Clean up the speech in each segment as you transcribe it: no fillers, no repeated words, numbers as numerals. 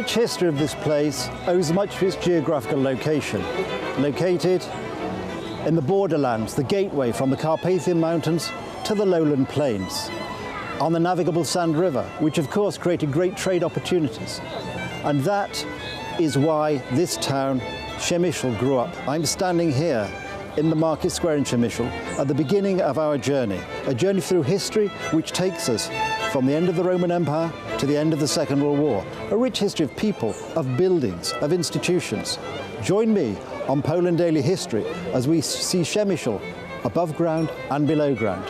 rich history of this place owes much to its geographical location. Located in the borderlands, the gateway from the Carpathian Mountains to the lowland plains, on the navigable Sand River, which of course created great trade opportunities. And that is why this town, Przemyśl, grew up. I'm standing here in the market square in Przemyśl at the beginning of our journey, a journey through history which takes us from the end of the Roman Empire to the end of the Second World War. A rich history of people, of buildings, of institutions. Join me on Poland Daily History as we see Przemyśl above ground and below ground.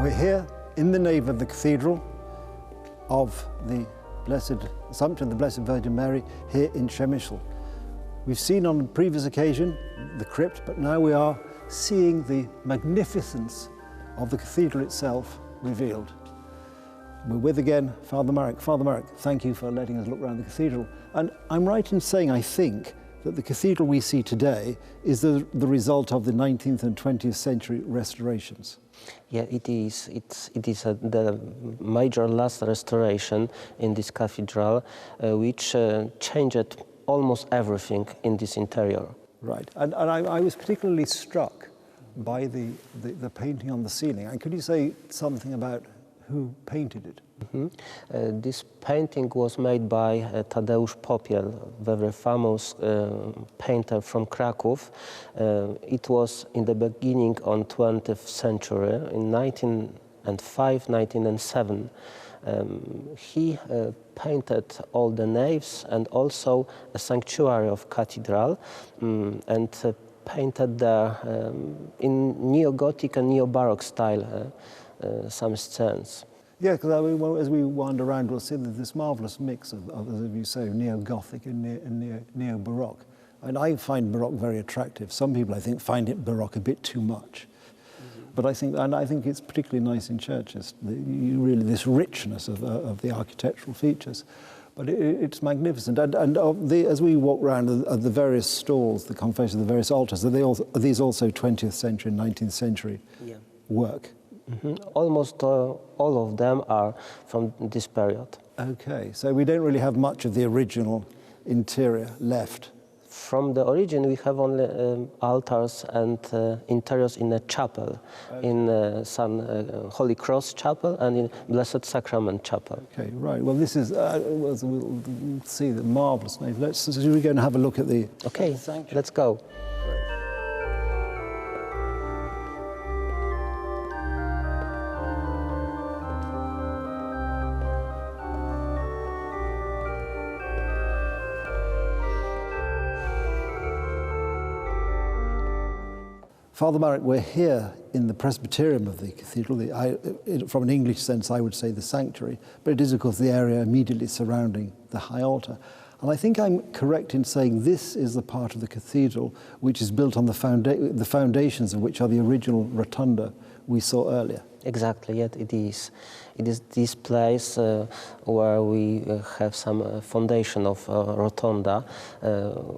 We're here in the nave of the Cathedral of the Blessed Assumption of the Blessed Virgin Mary here in Przemyśl. We've seen on a previous occasion the crypt, but now we are seeing the magnificence of the cathedral itself revealed. We're with again Father Marek. Father Marek, thank you for letting us look around the cathedral. And I'm right in saying, I think, that the cathedral we see today is the result of the 19th and 20th century restorations. Yeah, it is. It is the major last restoration in this cathedral, which changed almost everything in this interior. Right, and I was particularly struck by the painting on the ceiling. And could you say something about who painted it? Mm-hmm. This painting was made by Tadeusz Popiel, very famous painter from Kraków. It was in the beginning on 20th century, in 1905, 1907. He painted all the naves and also a sanctuary of cathedral, and painted there in neo-Gothic and neo-Baroque style some scenes. Yeah, because as we wander around, we'll see this marvellous mix of, as you say, neo-Gothic and neo-Baroque. And I find Baroque very attractive. Some people, I think, find it Baroque a bit too much. But I think it's particularly nice in churches. Really, this richness of the architectural features. But it's magnificent. And as we walk around the various stalls, the confessions, the various altars, are these also 20th century and 19th century work? Mm-hmm. Almost all of them are from this period. Okay, so we don't really have much of the original interior left. From the origin, we have only altars and interiors in a chapel, in St. Holy Cross Chapel and in Blessed Sacrament Chapel. Okay, right. Well, this is, we'll see the marvellous nave. We're going to have a look at the... Okay, let's go. Father Marek, we're here in the Presbyterium of the cathedral. From an English sense, I would say the sanctuary, but it is, of course, the area immediately surrounding the high altar. And I think I'm correct in saying this is the part of the cathedral which is built on the foundations of which are the original rotunda we saw earlier. Exactly, yet it is. It is this place where we have some foundation of rotunda,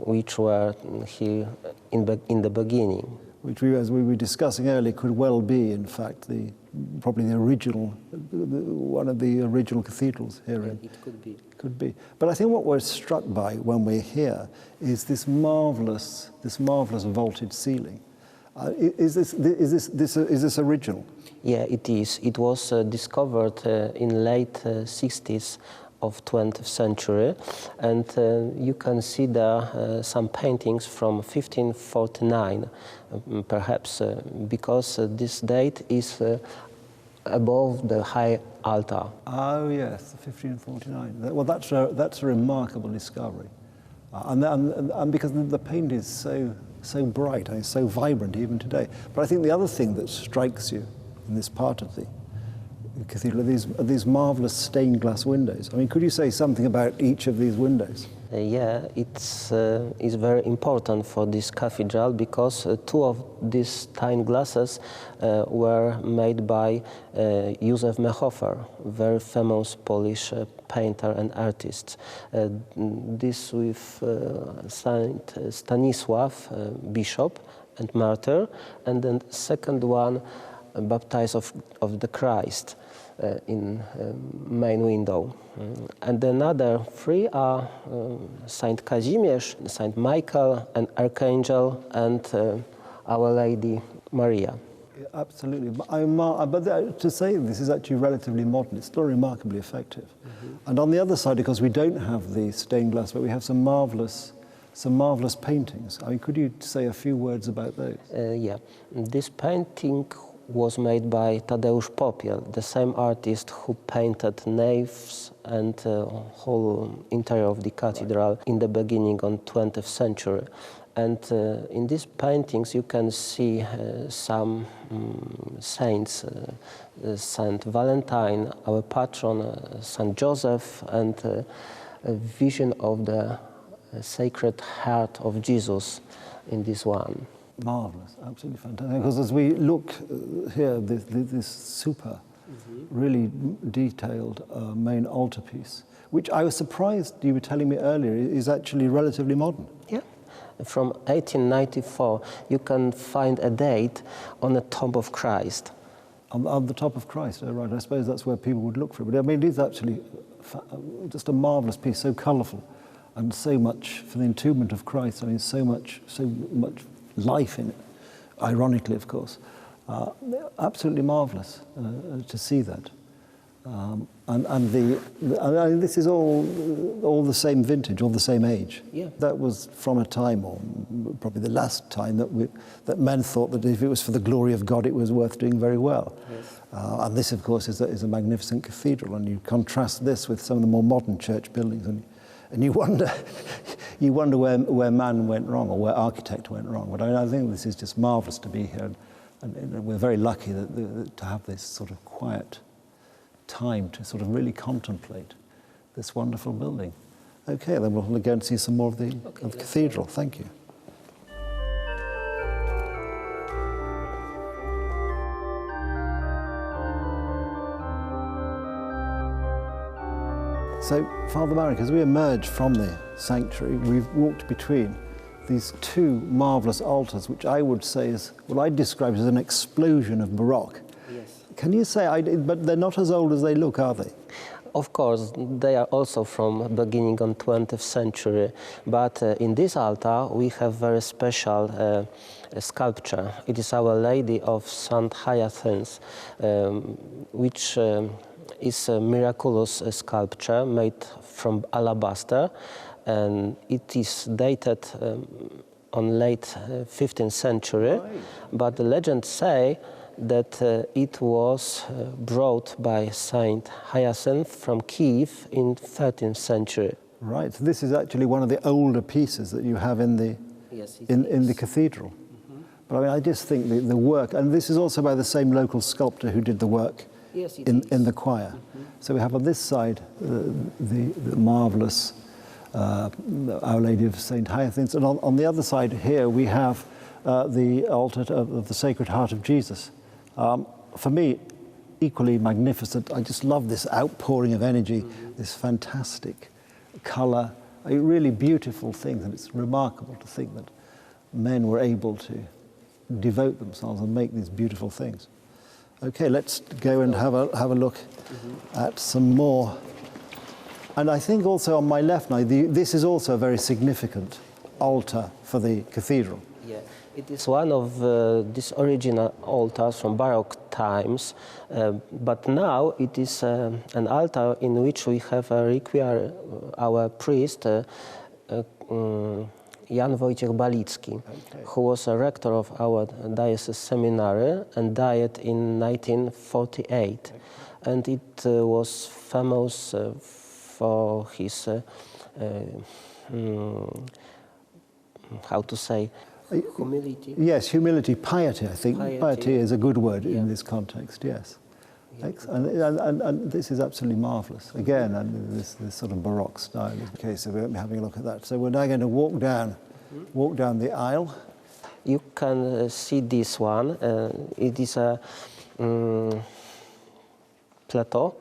which were here in the beginning. Which, as we were discussing earlier, could well be, in fact, probably the original, one of the original cathedrals here. It could be. Could be. But I think what we're struck by when we're here is this marvelous vaulted ceiling. Is this original? Yeah, it is. It was discovered in late 60s of 20th century, and you can see there some paintings from 1549, perhaps because this date is above the high altar. Oh yes, 1549. Well, that's a remarkable discovery, and because the paint is so bright and so vibrant even today. But I think the other thing that strikes you in this part of the cathedral are these marvelous stained glass windows. I mean, could you say something about each of these windows? Yeah, it's very important for this cathedral because two of these stained glasses were made by Józef Mehofer, very famous Polish painter and artist. This with Saint Stanisław, bishop and martyr, and then the second one, baptized of the Christ. In main window. And another three are Saint Kazimierz, Saint Michael, an Archangel, and Our Lady Maria. Yeah, absolutely. But to say this is actually relatively modern, it's still remarkably effective. Mm-hmm. And on the other side, because we don't have the stained glass, but we have some marvelous paintings. I mean, could you say a few words about those? Yeah, this painting was made by Tadeusz Popiel, the same artist who painted naves and whole interior of the cathedral in the beginning on 20th century. And in these paintings you can see some saints, Saint Valentine, our patron, Saint Joseph, and a vision of the Sacred Heart of Jesus in this one. Marvellous, absolutely fantastic. Because as we look here, this super, really detailed main altarpiece, which I was surprised you were telling me earlier is actually relatively modern. Yeah, from 1894 you can find a date on the top of Christ. On the top of Christ, oh right, I suppose that's where people would look for it. But I mean, it is actually just a marvellous piece, so colourful, and so much for the entombment of Christ. I mean, so much life in it, ironically, of course. Absolutely marvellous to see that. And this is all the same vintage, all the same age. Yeah. That was from a time, or probably the last time, that men thought that if it was for the glory of God, it was worth doing very well. Yes. And this, of course, is a magnificent cathedral, and you contrast this with some of the more modern church buildings, and you wonder where man went wrong, or where architect went wrong. But I think this is just marvellous to be here, and we're very lucky to have this sort of quiet time to sort of really contemplate this wonderful building. Okay, then we'll go and see some more of the cathedral. Thank you. So, Father Marek, as we emerge from the sanctuary, we've walked between these two marvellous altars, which I would say is, well, I'd describe as an explosion of Baroque. Yes. Can you say, but they're not as old as they look, are they? Of course, they are also from beginning on 20th century, but in this altar we have very special sculpture. It is Our Lady of St. Hyacinth, which is a miraculous sculpture made from alabaster, and it is dated on late 15th century, right. But the legends say that it was brought by Saint Hyacinth from Kiev in 13th century. Right, so this is actually one of the older pieces that you have in the in the cathedral. Mm-hmm. But I mean, I just think the work, and this is also by the same local sculptor who did the work in the choir. Mm-hmm. So we have on this side the marvellous Our Lady of St. Hyacinth, and on the other side here we have the altar of the Sacred Heart of Jesus. For me, equally magnificent. I just love this outpouring of energy, this fantastic colour, a really beautiful thing, and it's remarkable to think that men were able to devote themselves and make these beautiful things. Okay, let's go and have a look at some more. And I think also on my left now, this is also a very significant altar for the cathedral. Yeah, it is one of these original altars from Baroque times, but now it is an altar in which we have require our priest Jan Wojciech Balicki, who was a rector of our diocese seminary and died in 1948. And it was famous for his, how to say, humility. Yes, humility, piety, I think. Piety is a good word Yeah. in this context, yes. And this is absolutely marvellous. Again, this sort of Baroque style. Okay, so we're having a look at that. So we're now going to walk down the aisle. You can see this one. It is a plateau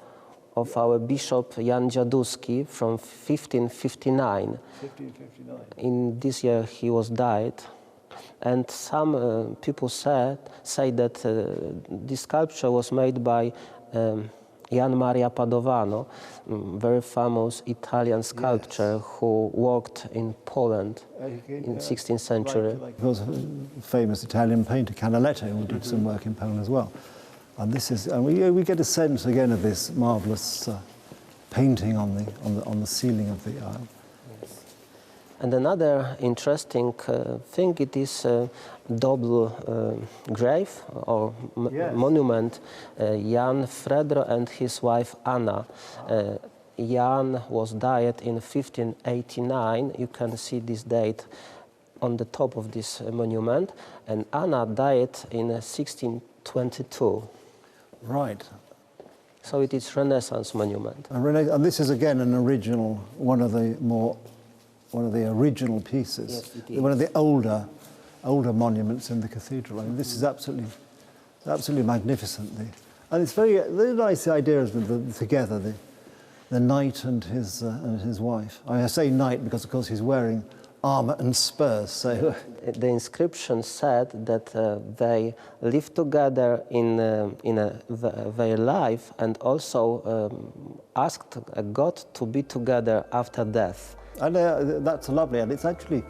of our Bishop Jan Dziaduski from 1559. 1559. In this year he was died. And some people say that this sculpture was made by Jan Maria Padovano, very famous Italian sculptor who worked in Poland in the 16th century. He was a famous Italian painter, Canaletto, who did some work in Poland as well. And this is, and we get a sense again of this marvellous painting on the ceiling of the aisle. And another interesting thing, it is a double grave or monument, Jan Fredro and his wife Anna. Jan was died in 1589, you can see this date on the top of this monument, and Anna died in 1622. Right. So it is Renaissance monument. And this is again an original, one of the original pieces, Yes, it is. one of the older monuments in the cathedral. I mean, this is absolutely magnificent. And it's very nice, the idea of the knight and his wife. I say knight because, of course, he's wearing armor and spurs. So the inscription said that they lived together in their life and also asked God to be together after death. And that's lovely, and it's actually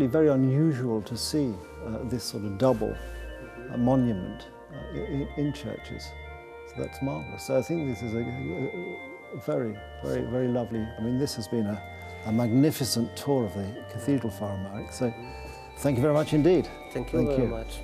very unusual to see this sort of double monument in churches. So that's marvellous. So I think this is a very, very, very lovely. I mean, this has been a magnificent tour of the Cathedral, Father Marek. So thank you very much indeed. Thank you very much.